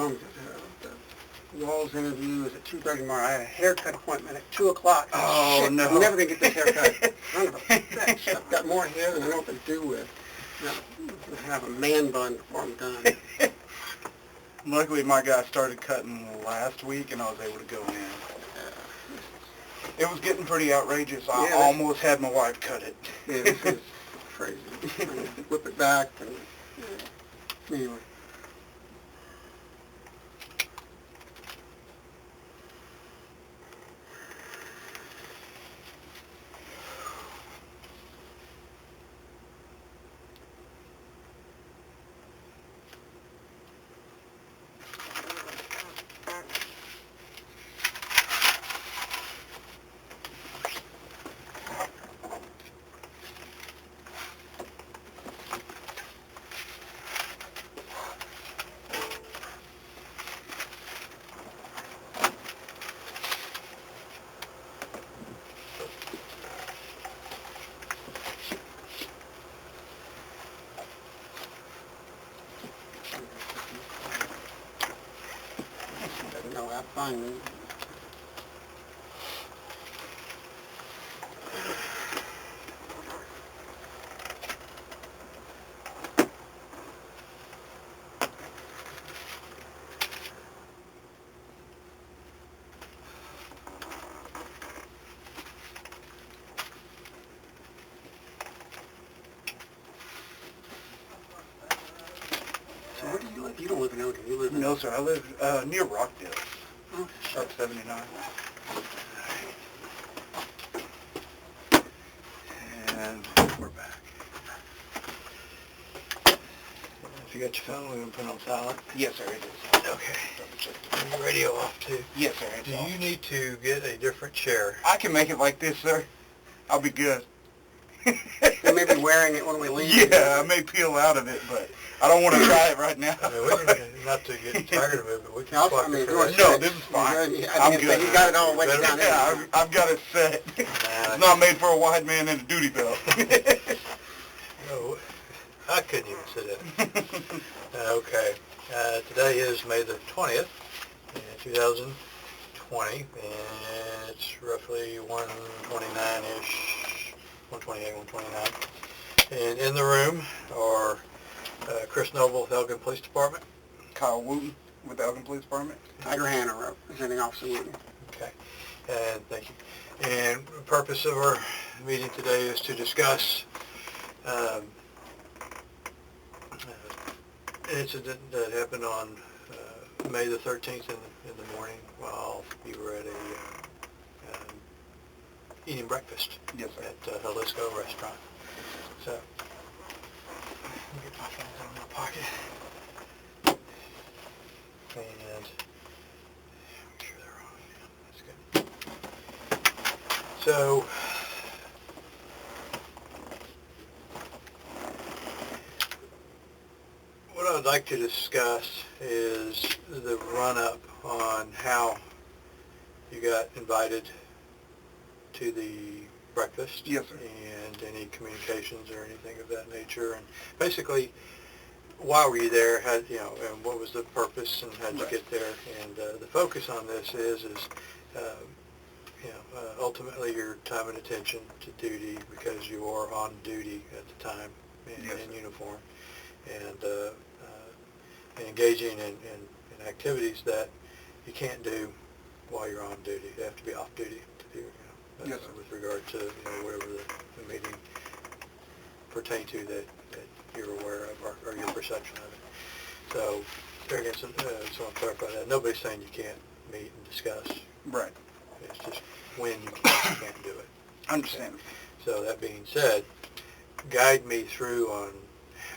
The Walls interview is at 2:30 tomorrow. I have a haircut appointment at 2 o'clock. Oh, shit, no. I'm never going to get this haircut. Son of a bitch. I've got more hair than I know what to do with. I'm going to have a man bun before I'm done. Luckily, my guy started cutting last week, and I was able to go in. It was getting pretty outrageous. I almost had my wife cut it. Yeah, this is crazy. Whip it back. And, anyway. No, I'm fine. So where do you live? You don't live in Elgin. You live in... No, sir. I live near Rockdale. Oh, Up 79. And we're back. If you got your phone, we're going to put it on silent. Yes, sir, it is. Okay. And your radio off, too. Yes, sir, it's Do off. you need to get a different chair? I can make it like this, sir. I'll be good. We may be wearing it when we leave. Yeah, I may peel out of it, but I don't want to try it right now. I mean, we can, not to get tired of it, but we can Also, swap I mean, it if you for want that. to No, switch, this is fine. you're good. I'm good. You got it all weighted down there. Yeah, I've got it set. It's not made for a wide man in a duty belt. No, I couldn't even sit it. Okay. Today is May the 20th, 2020, and it's roughly 1:29-ish, 1:28, 1:29. And in the room are Chris Noble with Elgin Police Department. Kyle Wooten with the Elgin Police Department. Tiger Hanna representing Officer Wooten. Okay, and thank you. And the purpose of our meeting today is to discuss an incident that happened on May the 13th in the morning while you were at a eating breakfast Yes, sir. at Jalisco Restaurant. So, let me get my phones out of my pocket. And make sure they're on. Yeah, that's good. So, what I would like to discuss is the run-up on how you got invited to the breakfast. Yes, sir. And any communications or anything of that nature. And basically, why were you there? How, you know, and what was the purpose, and how did you get there? And the focus on this is ultimately your time and attention to duty, because you are on duty at the time in uniform, and engaging in activities that you can't do while you're on duty. You have to be off duty to do, Yes, with regard to whatever the meeting pertained to that you're aware of, or your perception of it. So, there again, so I want to clarify that. Nobody's saying you can't meet and discuss. Right. It's just when you can't do it. Understand. So that being said, guide me through on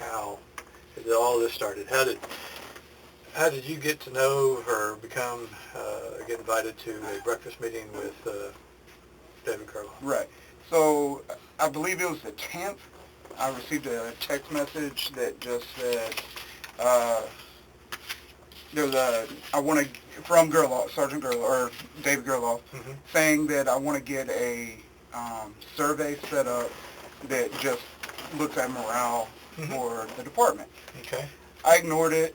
how all this started. How did you get to know or get invited to a breakfast meeting with David Carlisle? Right. So I believe it was the 10th. I received a text message that just said, from Gerloff, Sergeant Gerloff, or David Gerloff, saying that I want to get a survey set up that just looks at morale for the department. Okay. I ignored it.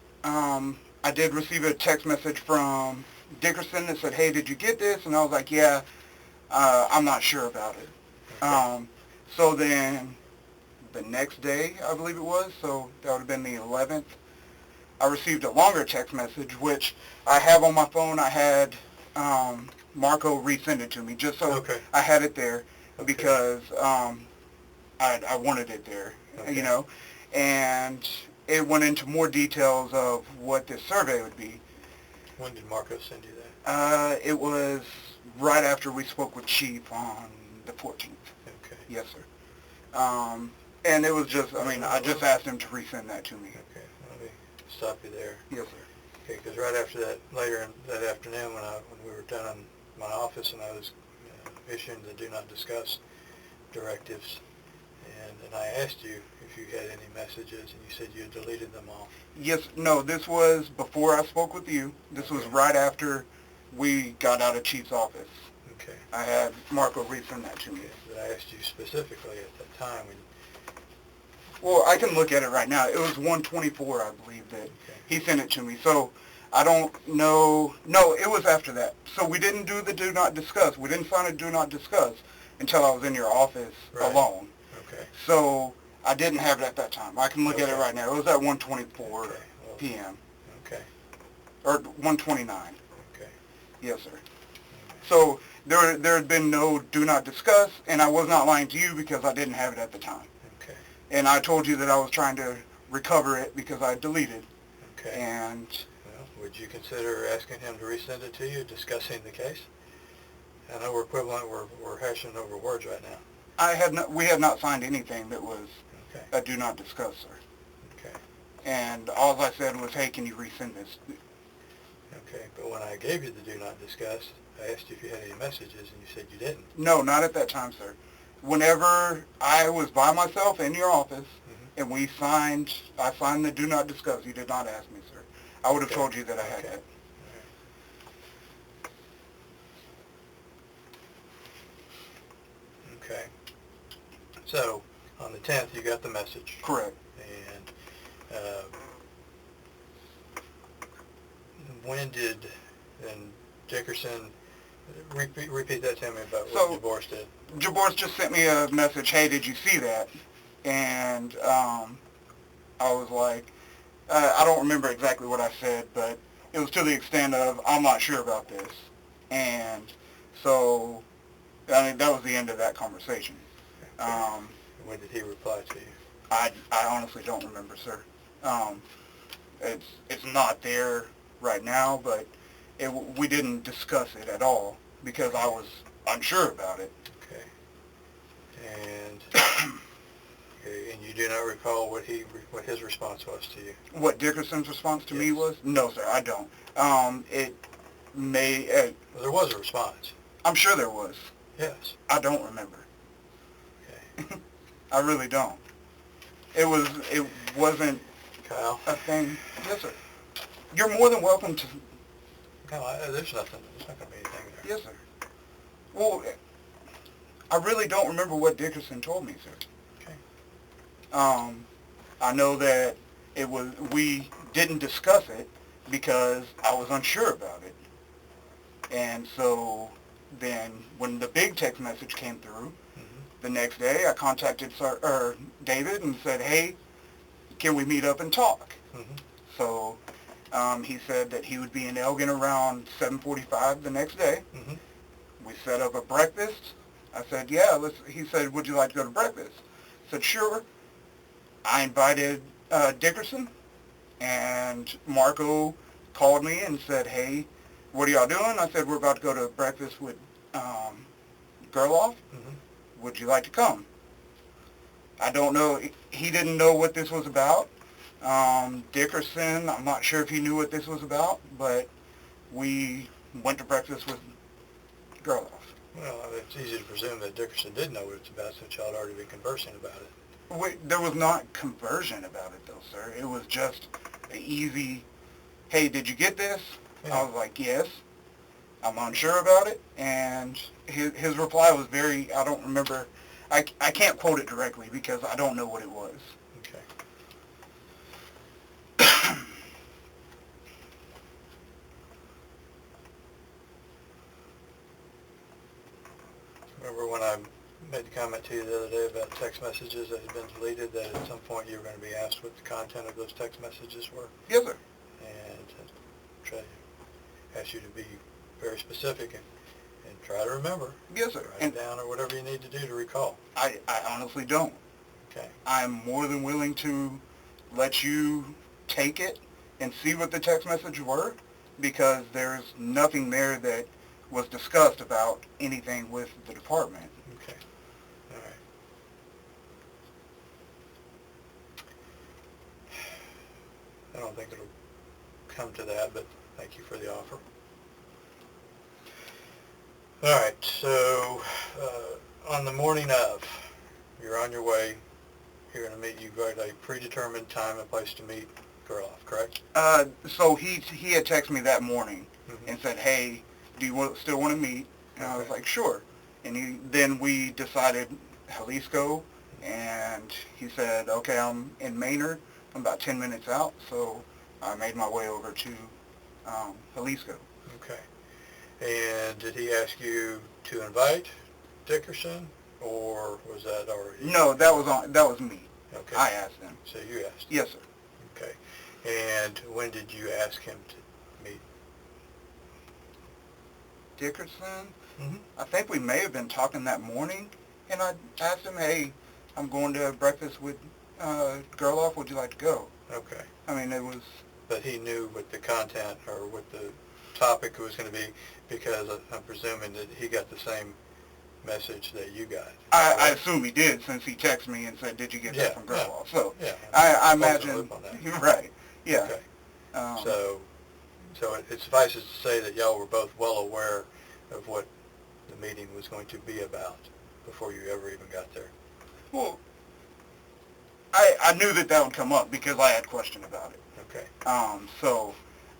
I did receive a text message from Dickerson that said, hey, did you get this? And I was like, yeah, I'm not sure about it. Okay. So then the next day, I believe it was, so that would have been the 11th, I received a longer text message, which I have on my phone. I had Marco resend it to me just so Okay. I had it there Okay. because I wanted it there, Okay. you know. And it went into more details of what this survey would be. When did Marco send you that? It was right after we spoke with Chief on the 14th. Okay. Yes, sir. And it was just, I mean, I just asked him to resend that to me. Okay. Let me stop you there. Yes, sir. Okay, because right after that, later in that afternoon, when we were done in my office and I was issuing the do not discuss directives, and I asked you if you had any messages, and you said you had deleted them all. Yes, no, this was before I spoke with you. This was right after we got out of Chief's office. Okay. I had Marco resend that to me. Okay. But I asked you specifically at that time when. Well, I can look at it right now. It was 124, I believe, that he sent it to me. So I don't know. No, it was after that. So we didn't do the do not discuss. We didn't sign a do not discuss until I was in your office alone. Okay. So I didn't have it at that time. I can look at it right now. It was at 1:24 p.m. Okay. Or 1:29. Okay. Yes, sir. So there had been no do not discuss, and I was not lying to you because I didn't have it at the time. Okay. And I told you that I was trying to recover it because I deleted. Okay. And well, would you consider asking him to resend it to you, discussing the case? I know we're equivalent. We're hashing over words right now. we had not signed anything that was Okay. a do not discuss, sir. Okay. And all I said was, hey, can you resend this? Okay, but when I gave you the do not discuss, I asked you if you had any messages, and you said you didn't. No, not at that time, sir. Whenever I was by myself in your office, and I signed the do not discuss, you did not ask me, sir. I would have told you that I had that. Okay. So, on the 10th, you got the message. Correct. And when did, and Dickerson, repeat that to me about what Jaborst did. Jaborst just sent me a message, hey, did you see that? And I was like, I don't remember exactly what I said, but it was to the extent of, I'm not sure about this. And so, I mean, that was the end of that conversation. When did he reply to you? I honestly don't remember, sir. It's not there right now, but we didn't discuss it at all because I was unsure about it. Okay. And and you do not recall what his response was to you? What Dickerson's response to me was? No, sir, I don't. It may... well, there was a response. I'm sure there was. Yes. I don't remember. Okay. I really don't. It wasn't Kyle? a thing. Yes, sir. You're more than welcome to... Kyle, there's nothing. There's not going to be anything there. Yes, sir. Well, I really don't remember what Dickerson told me, sir. Okay. I know that we didn't discuss it because I was unsure about it. And so then when the big text message came through, the next day I contacted David and said, hey, can we meet up and talk? So he said that he would be in Elgin around 7:45 the next day. We set up a breakfast. I said, yeah, he said, would you like to go to breakfast? I said, sure. I invited Dickerson, and Marco called me and said, hey, what are y'all doing? I said, we're about to go to breakfast with Gerloff. Would you like to come? I don't know. He didn't know what this was about. Dickerson, I'm not sure if he knew what this was about, but we went to breakfast with Gerloff. Well, it's easy to presume that Dickerson did know what it's about since y'all had already been conversing about it. Wait, there was not conversion about it, though, sir. It was just an easy, hey, did you get this? Yeah. I was like, yes. I'm unsure about it, and his reply was very, I don't remember, I can't quote it directly because I don't know what it was. Okay. Remember when I made the comment to you the other day about text messages that had been deleted, that at some point you were going to be asked what the content of those text messages were? Yes, sir. And I try to ask you to be very specific and try to remember. Yes, sir. Write it down or whatever you need to do to recall. I honestly don't. Okay. I'm more than willing to let you take it and see what the text messages were, because there's nothing there that was discussed about anything with the department. Okay. All right. I don't think it'll come to that, but thank you for the offer. All right, so on the morning of, you're on your way, you're going to meet, you've got a predetermined time and place to meet Gerloff, correct? So he had texted me that morning Mm-hmm. and said, hey, do you still want to meet? And I was Okay. like, sure. And then we decided Jalisco, and he said, okay, I'm in Maynard. I'm about 10 minutes out, so I made my way over to Jalisco. Okay. And did he ask you to invite Dickerson, or was that already? No, that was me. Okay. I asked him. So you asked. Yes, sir. Okay. And when did you ask him to meet? Dickerson? Mm-hmm. I think we may have been talking that morning, and I asked him, hey, I'm going to breakfast with Gerloff. Would you like to go? Okay. I mean, it was... But he knew what the content or what the topic was going to be, because I'm presuming that he got the same message that you got. I assume he did, since he texted me and said, did you get that Yeah, from Gerloff? So Yeah. I Close the imagine... loop on that. You're right. Yeah. Okay. Um, So it suffices to say that y'all were both well aware of what the meeting was going to be about before you ever even got there. Well, I knew that would come up because I had questioned about it. Okay. So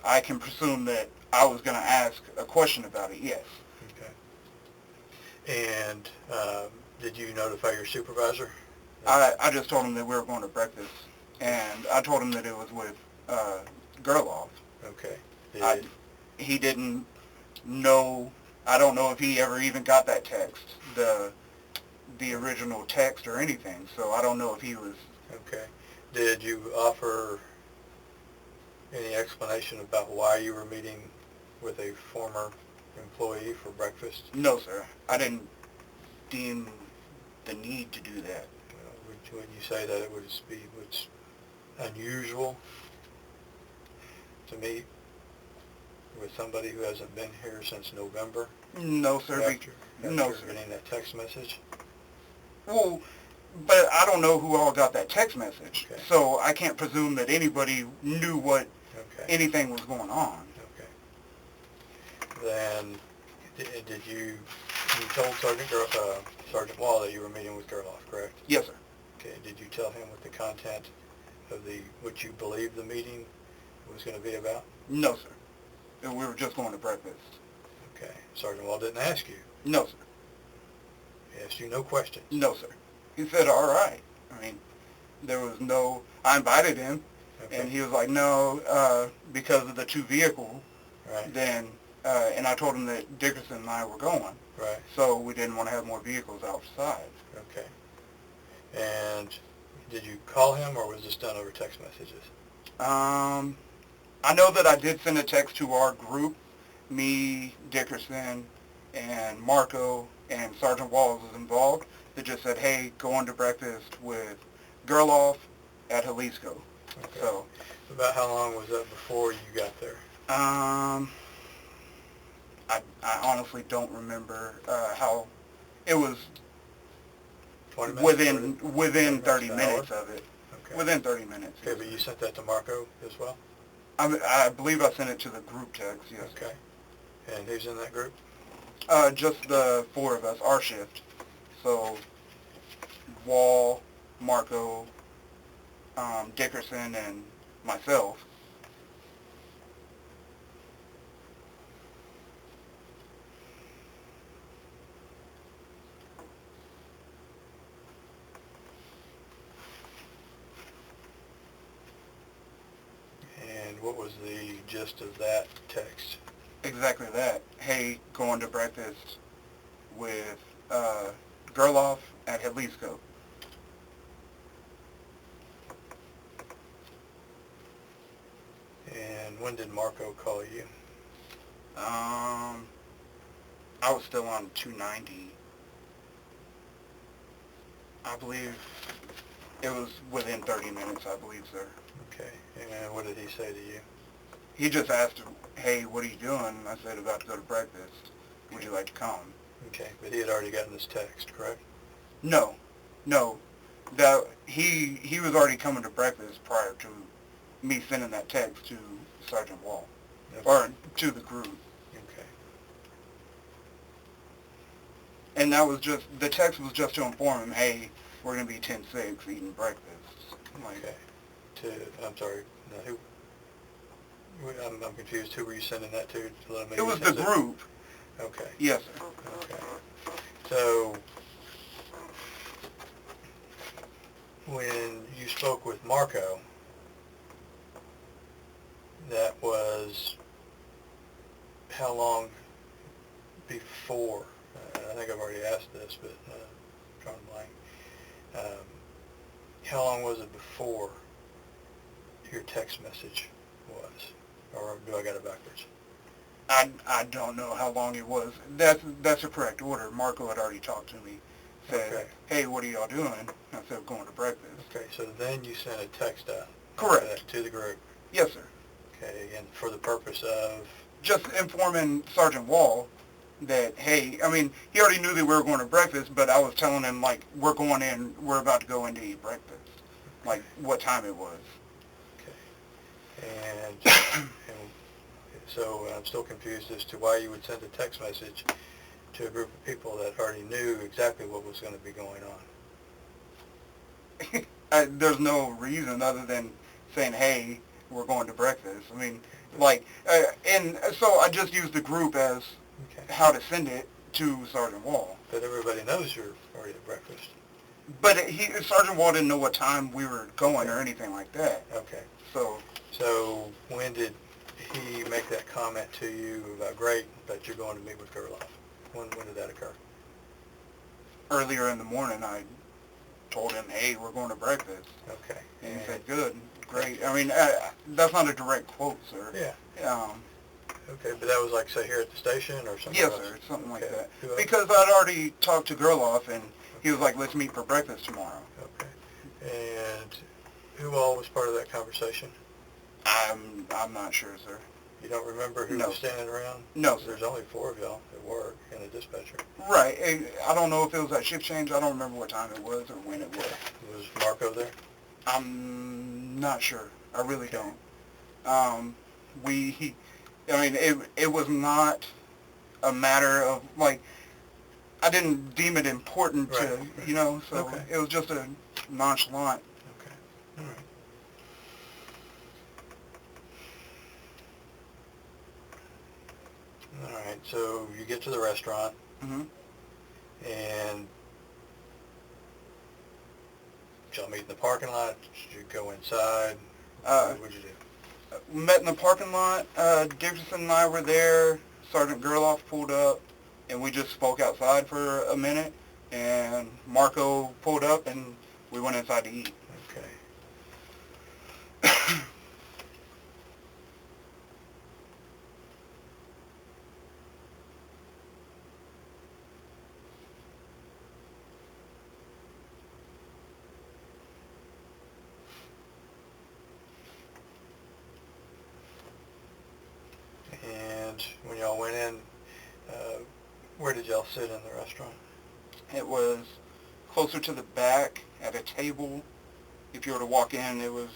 I can presume that I was going to ask a question about it, yes. Okay. And did you notify your supervisor? I just told him that we were going to breakfast, and I told him that it was with Gerloff. Okay. He didn't know. I don't know if he ever even got that text, the original text or anything. So I don't know if he was. Okay. Did you offer any explanation about why you were meeting with a former employee for breakfast? No, sir. I didn't deem the need to do that. Would you say that it would be unusual to meet with somebody who hasn't been here since November? No, sir. After No, sir. getting that text message? Well, but I don't know who all got that text message, Okay. so I can't presume that anybody knew what Okay. anything was going on. Okay. Then, did you told Sergeant Wall that you were meeting with Gerloff, correct? Yes, sir. Okay. Did you tell him what the content of what you believed the meeting was going to be about? No, sir. We were just going to breakfast. Okay. Sergeant Wall didn't ask you. No, sir. He asked you no questions. No, sir. He said, all right. I mean, there was no, I invited him, Okay. and he was like, no, because of the two vehicles, Right. then, and I told him that Dickerson and I were going, Right. so we didn't want to have more vehicles outside. Okay. And did you call him, or was this done over text messages? I know that I did send a text to our group, me, Dickerson, and Marco, and Sergeant Walls was involved, that just said, hey, go on to breakfast with Gerloff at Jalisco. Okay. So, About how long was that before you got there? I honestly don't remember how, it was 20 minutes? within 30 an minutes hour? of it. Okay. Within 30 minutes. Okay, but you sent that to Marco as well? I believe I sent it to the group text, yes. Okay. And who's in that group? Just the four of us, our shift. So, Wall, Marco, Dickerson, and myself. And what was the gist of that text? Exactly that. Hey, going to breakfast with Gerloff at Jalisco. And when did Marco call you? I was still on 290. I believe it was within 30 minutes, I believe, sir. Okay. And what did he say to you? He just asked, hey, what are you doing? I said, about to go to breakfast. Would you like to come? Okay, but he had already gotten this text, correct? No. He was already coming to breakfast prior to me sending that text to Sergeant Wall, Okay. or to the group. Okay. And that was just, the text was just to inform him, hey, we're going to be 10-6 eating breakfast. Okay. I'm sorry, no, I'm confused. Who were you sending that to? Let me It was the group. Okay. Yes, sir. Okay. So, when you spoke with Marco, that was how long before? I think I've already asked this, but drawing a blank. How long was it before your text message was? Or do I got it backwards? I don't know how long it was. That's a correct order. Marco had already talked to me. Said, Okay. hey, what are y'all doing? I said, going to breakfast. Okay, so then you sent a text out. Correct. To the group. Yes, sir. Okay, and for the purpose of? Just informing Sergeant Wall that, hey, I mean, he already knew that we were going to breakfast, but I was telling him, like, we're about to go in to eat breakfast. Like, what time it was. Okay. And so I'm still confused as to why you would send a text message to a group of people that already knew exactly what was going to be going on. There's no reason other than saying, hey, we're going to breakfast. I mean, like, and so I just used the group as how to send it to Sergeant Wall. But everybody knows you're already at breakfast. But Sergeant Wall didn't know what time we were going or anything like that. Okay. So when did he make that comment to you about, great, that you're going to meet with Gerloff? When did that occur? Earlier in the morning, I told him, hey, we're going to breakfast. Okay. And he said, good, great. I mean, that's not a direct quote, sir. Yeah. Okay, but that was like, say, here at the station or something? Yes, sir, something like that. Who else? Because I'd already talked to Gerloff, and he was like, let's meet for breakfast tomorrow. Okay. And who all was part of that conversation? I'm not sure, sir. You don't remember who was standing around? No, sir. There's only 4 of y'all at work and a dispatcher. Right. I don't know if it was at shift change. I don't remember what time it was or when it was. Was Marco there? I'm not sure. I really don't. It was not a matter of, like, I didn't deem it important to, so it was just a nonchalant. Okay. All right. All right, so you get to the restaurant, Mm-hmm. and did y'all meet in the parking lot? Did you go inside? What did you do? We met in the parking lot. Dickerson and I were there. Sergeant Gerloff pulled up, and we just spoke outside for a minute, and Marco pulled up, and we went inside to eat. Okay. And when y'all went in, where did y'all sit in the restaurant? It was closer to the back at a table. If you were to walk in, it was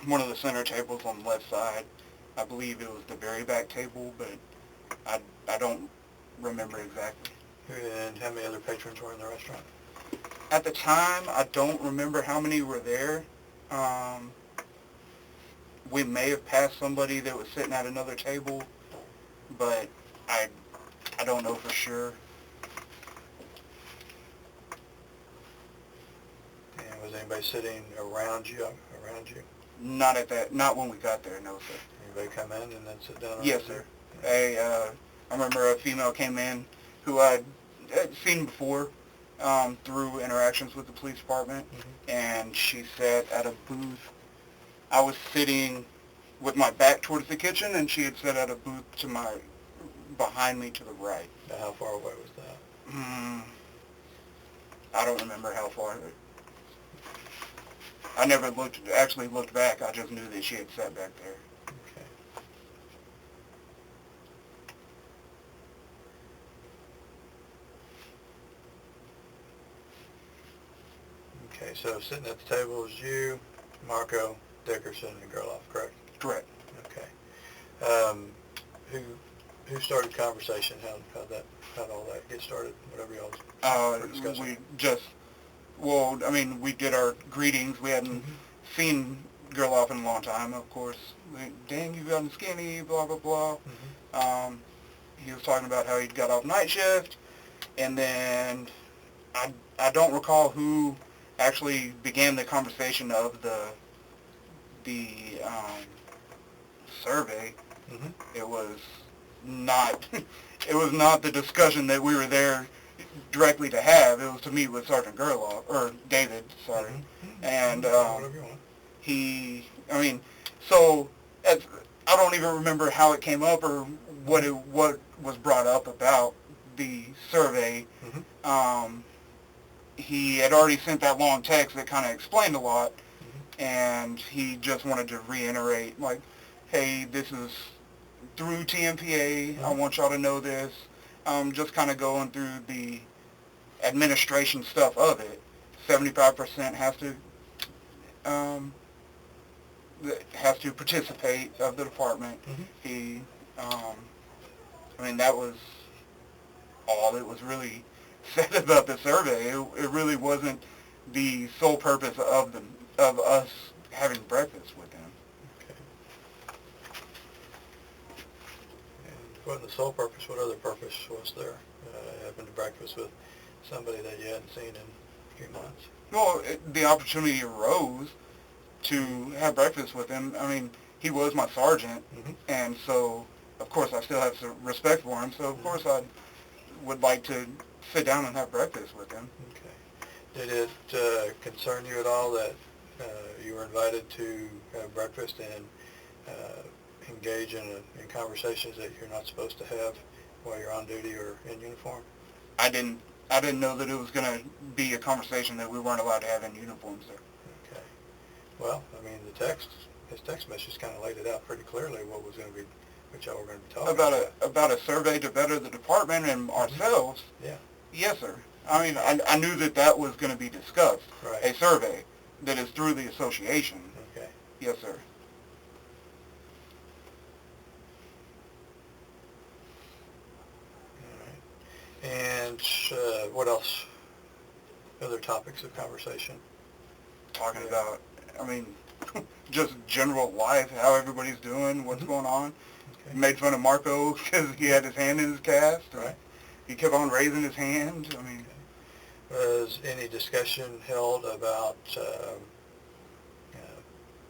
one of the center tables on the left side. I believe it was the very back table, but I don't remember exactly. And how many other patrons were in the restaurant? At the time, I don't remember how many were there. We may have passed somebody that was sitting at another table, but I don't know for sure. And was anybody sitting around you? Not when we got there, no, sir. Anybody come in and then sit down? Yes, sir. I remember a female came in who I'd seen before through interactions with the police department, and she sat at a booth. I was sitting with my back towards the kitchen, and she had sat at a booth behind me to the right. Now, how far away was that? I don't remember how far. I never actually looked back. I just knew that she had sat back there. Okay, so sitting at the table was you, Marco, Dickerson, and Gerloff, correct? Correct. Okay. Who started the conversation? How'd all that get started? Whatever y'all were discussing. We did our greetings. We hadn't seen Gerloff in a long time, of course. Dang, you've gotten skinny, blah, blah, blah. He was talking about how he'd got off night shift, and then I don't recall who actually began the conversation of the survey. It was not the discussion that we were there directly to have. It was to meet with Sergeant Gerloff, or David, sorry. And I don't even remember how it came up or what was brought up about the survey. He had already sent that long text that kind of explained a lot, and he just wanted to reiterate, like, hey, this is through TMPA. I want y'all to know this. Just kind of going through the administration stuff of it. 75% has to participate of the department. That was all that was really said about the survey. It really wasn't the sole purpose of us having breakfast with him. Okay. And if it wasn't the sole purpose, what other purpose was there? Having to breakfast with somebody that you hadn't seen in a few months? Well, the opportunity arose to have breakfast with him. He was my sergeant, and so, of course, I still have some respect for him, so, of course, I would like to sit down and have breakfast with him. Okay. Did it concern you at all that you were invited to have breakfast and engage in conversations that you're not supposed to have while you're on duty or in uniform? I didn't know that it was going to be a conversation that we weren't allowed to have in uniform, sir. Okay. Well, his text message kind of laid it out pretty clearly what y'all were going to be talking about. About a survey to better the department and ourselves. Yeah. Yes, sir. I knew that was going to be discussed. Right. A survey that is through the association. Okay. Yes, sir. All right. And what else? Other topics of conversation? Talking about, just general life, how everybody's doing, what's going on. Okay. Made fun of Marco because he had his hand in his cast. Right. He kept on raising his hand. Okay. Was any discussion held about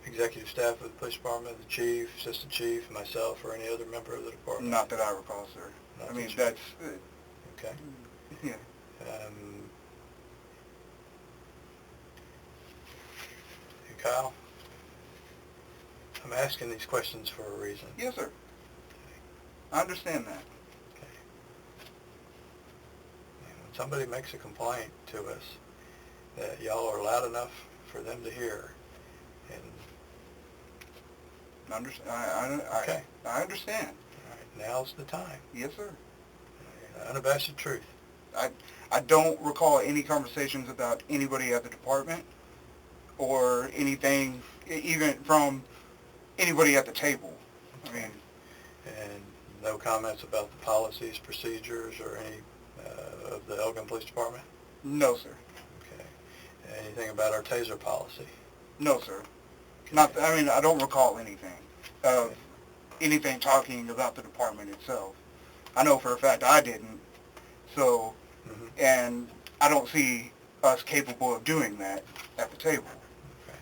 executive staff of the police department, the chief, assistant chief, myself, or any other member of the department? Not that I recall, sir. That's... Okay. Yeah. Kyle, I'm asking these questions for a reason. Yes, sir. I understand that. Okay. When somebody makes a complaint to us that y'all are loud enough for them to hear, and I understand. All right, now's the time. Yes, sir. Unabashed truth. I don't recall any conversations about anybody at the department or anything, even from anybody at the table. And no comments about the policies, procedures, or any of the Elgin Police Department? No, sir. Okay. Anything about our taser policy? No, sir. I don't recall anything anything talking about the department itself. I know for a fact I didn't. So, and I don't see us capable of doing that at the table. Okay.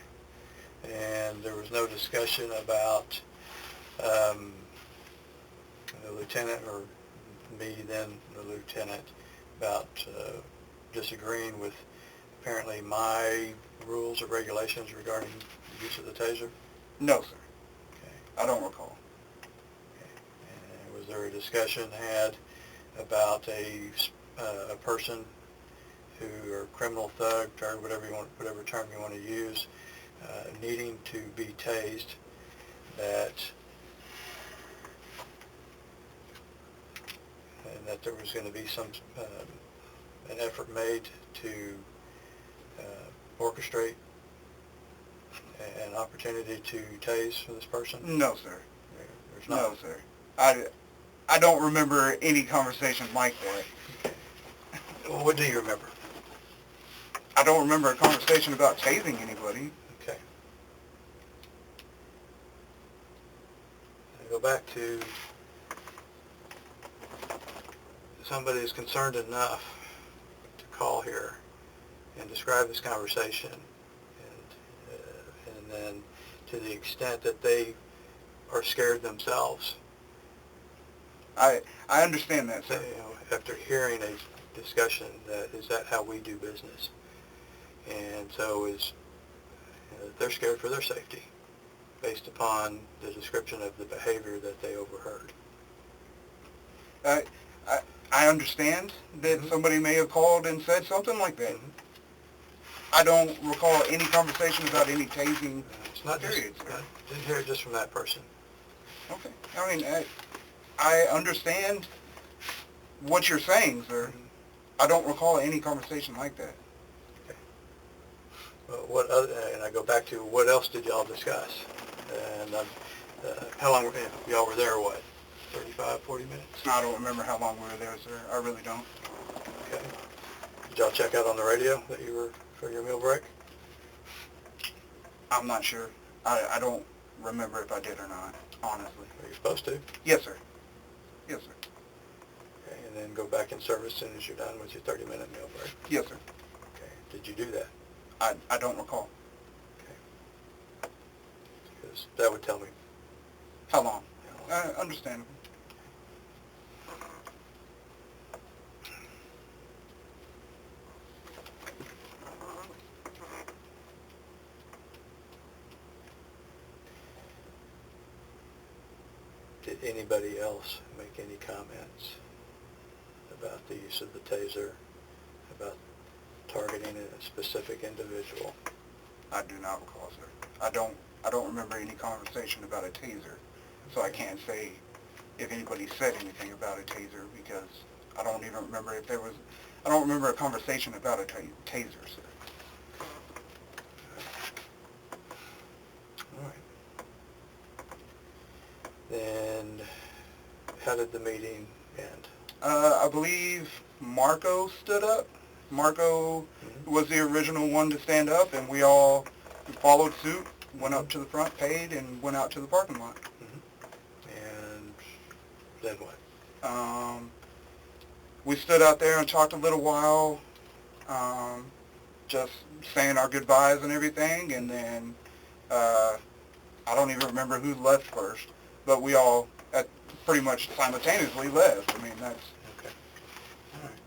And there was no discussion about the lieutenant, or me then, the lieutenant, about disagreeing with apparently my rules or regulations regarding the use of the taser? No, sir. Okay. I don't recall. And was there a discussion had about a person who, or criminal thug, or whatever term you want to use, needing to be tased, that there was going to be an effort made to orchestrate an opportunity to tase for this person? No, sir. There's not. No, sir. I don't remember any conversation like that. Well, what do you remember? I don't remember a conversation about tasing anybody. Okay. I go back to somebody is concerned enough to call here and describe this conversation, and then to the extent that they are scared themselves. I understand that, sir. After hearing a discussion, is that how we do business? And so they're scared for their safety based upon the description of the behavior that they overheard. I understand that somebody may have called and said something like that. Mm-hmm. I don't recall any conversation about any tasing. It's not just, period, sir. I didn't hear it just from that person. Okay. I mean, I understand what you're saying, sir. Mm-hmm. I don't recall any conversation like that. Okay. Well, what other, and I go back to what else did y'all discuss? And how long y'all were there? What, 35, 40 minutes? I don't remember how long we were there, sir. I really don't. Okay. Did y'all check out on the radio that you were for your meal break? I'm not sure. I don't remember if I did or not, honestly. Are you supposed to? Yes, sir. Yes, sir. Okay, and then go back in service as soon as you're done with your 30-minute meal break? Yes, sir. Okay. Did you do that? I don't recall. Okay. Because that would tell me. How long? Understandable. Did anybody else make any comments about the use of the taser, about targeting a specific individual? I do not recall, sir. I don't remember any conversation about a taser, so I can't say if anybody said anything about a taser because I don't even remember if there was. I don't remember a conversation about a taser, sir. All right. Then, how did the meeting end? I believe Marco stood up. Marco was the original one to stand up, and we all followed suit, went up to the front, paid, and went out to the parking lot. And then what? We stood out there and talked a little while, just saying our goodbyes and everything, and then I don't even remember who left first, but we all pretty much simultaneously left. I mean, that's... Okay. All right.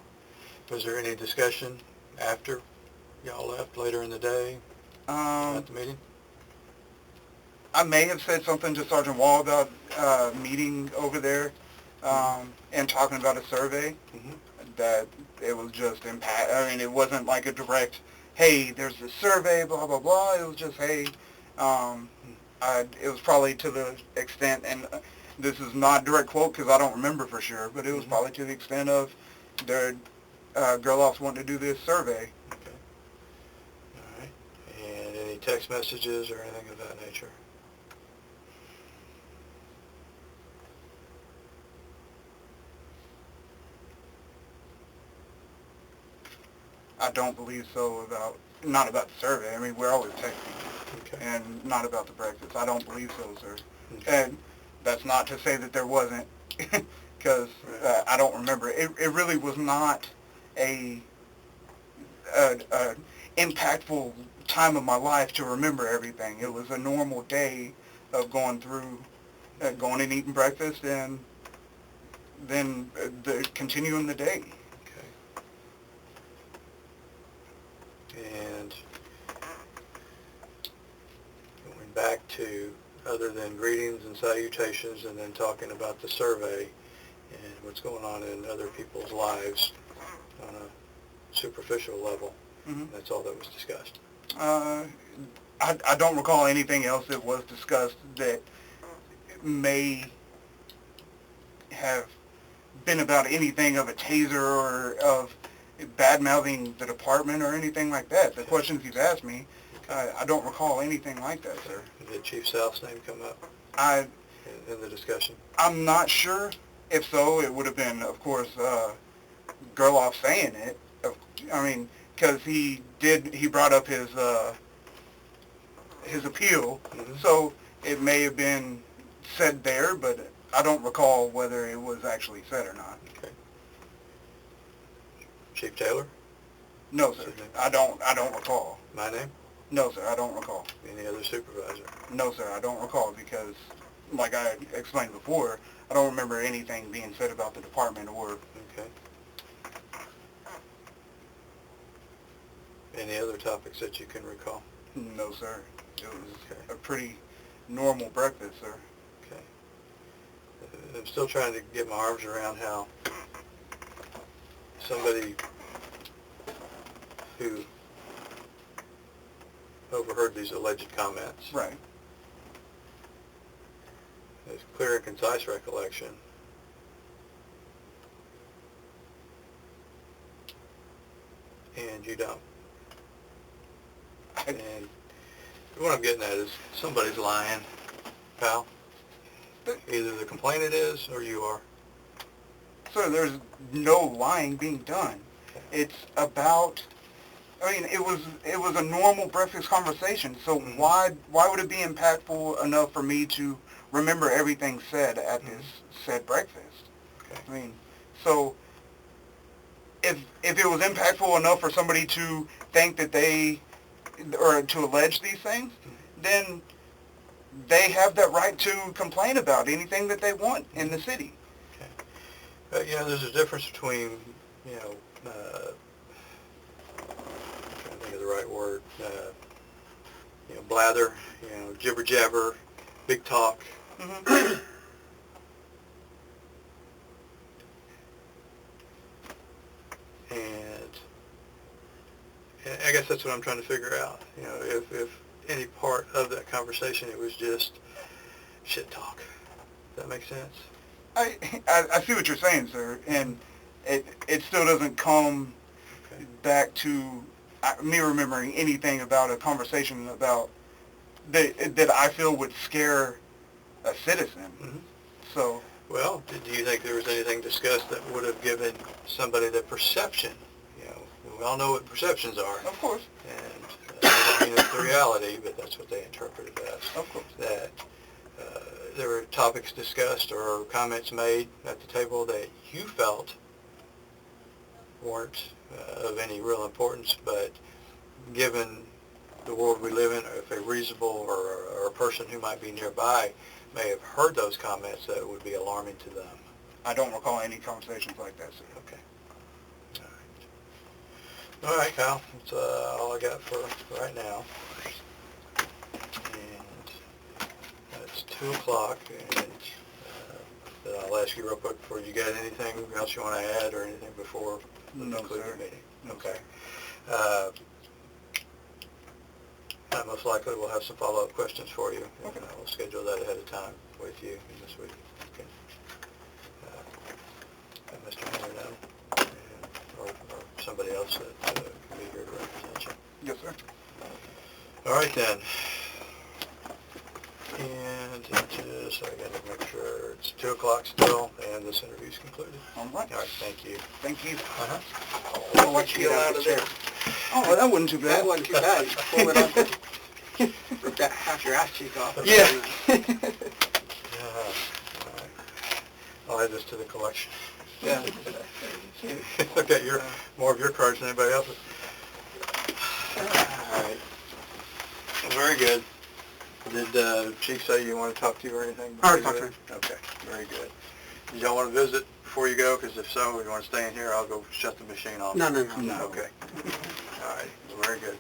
Was there any discussion after y'all left later in the day at the meeting? I may have said something to Sergeant Wall about meeting over there and talking about a survey, that it was just I mean, it wasn't like a direct, hey, there's this survey, blah, blah, blah. It was just, hey, it was probably to the extent, and this is not a direct quote because I don't remember for sure, but it was probably to the extent of their girl ops wanting to do this survey. Okay. All right. And any text messages or anything of that nature? I don't believe so not about the survey. I mean, we're always texting. Okay. And not about the breakfast. I don't believe so, sir. Okay. And that's not to say that there wasn't, because I don't remember. It really was not a impactful time of my life to remember everything. It was a normal day of going through, going and eating breakfast, and then continuing the day. Okay. And going back to, other than greetings and salutations, and then talking about the survey and what's going on in other people's lives on a superficial level. Mm-hmm. That's all that was discussed. I don't recall anything else that was discussed that may have been about anything of a taser or of bad-mouthing the department or anything like that. The questions you've asked me, I don't recall anything like that, sir. Did Chief South's name come up in the discussion? I'm not sure. If so, it would have been, of course, Gerloff saying it. I mean, because he brought up his appeal, Mm-hmm. so it may have been said there, but I don't recall whether it was actually said or not. Okay. Chief Taylor? No, sir. I don't recall. My name? No, sir, I don't recall. Any other supervisor? No, sir, I don't recall because, like I explained before, I don't remember anything being said about the department or... Okay. Any other topics that you can recall? No, sir. It was Okay. a pretty normal breakfast, sir. Okay. I'm still trying to get my arms around how somebody who overheard these alleged comments Right. has clear and concise recollection, and you don't. And what I'm getting at is somebody's lying, pal. Either the complainant is or you are. Sir, there's no lying being done. It's about, I mean, it was a normal breakfast conversation, so Mm-hmm. why would it be impactful enough for me to remember everything said at this said breakfast? Okay. I mean, so if it was impactful enough for somebody to think that or to allege these things, then they have that right to complain about anything that they want in the city. Okay. There's a difference between, I'm trying to think of the right word, blather, jibber jabber, big talk. Mm-hmm. And I guess that's what I'm trying to figure out. If any part of that conversation, it was just shit talk. Does that make sense? I see what you're saying, sir, and it still doesn't come Okay. back to me remembering anything about a conversation about that I feel would scare a citizen. Mm-hmm. So, Well, do you think there was anything discussed that would have given somebody the perception? We all know what perceptions are. of course, And I mean it's the reality, but that's what they interpret it as. of course. That there were topics discussed or comments made at the table that you felt weren't of any real importance, but given the world we live in, if a reasonable or a person who might be nearby may have heard those comments, that would be alarming to them. I don't recall any conversations like that, sir. Okay. All right, Kyle. That's all I got for right now. And it's 2 o'clock, and I'll ask you real quick before you got anything else you want to add or anything before we No, conclude sir. the meeting? No, Okay. sir. Most likely we'll have some follow-up questions for you. Okay. And we'll schedule that ahead of time with you this week. Okay. Let Mr. Henry know, or somebody else that can be here to represent you. Yes, sir. All right then. And I got to make sure it's 2 o'clock still, and this interview's concluded. All right. All right, thank you. Thank you. Uh-huh. I'll let you Peel get out of there. Oh, that wasn't too bad. That wasn't too bad. You pulled it off. Ripped that half your ass cheek off. Yeah. All right. I'll add this to the collection. Yeah. Look at more of your cards than anybody else's. All right. Well, very good. Did Chief say you want to talk to you or anything? I already talked to him. Okay, very good. Did y'all want to visit before you go? Because if so, if you want to stay in here, I'll go shut the machine off. No. Okay. All right. Very good.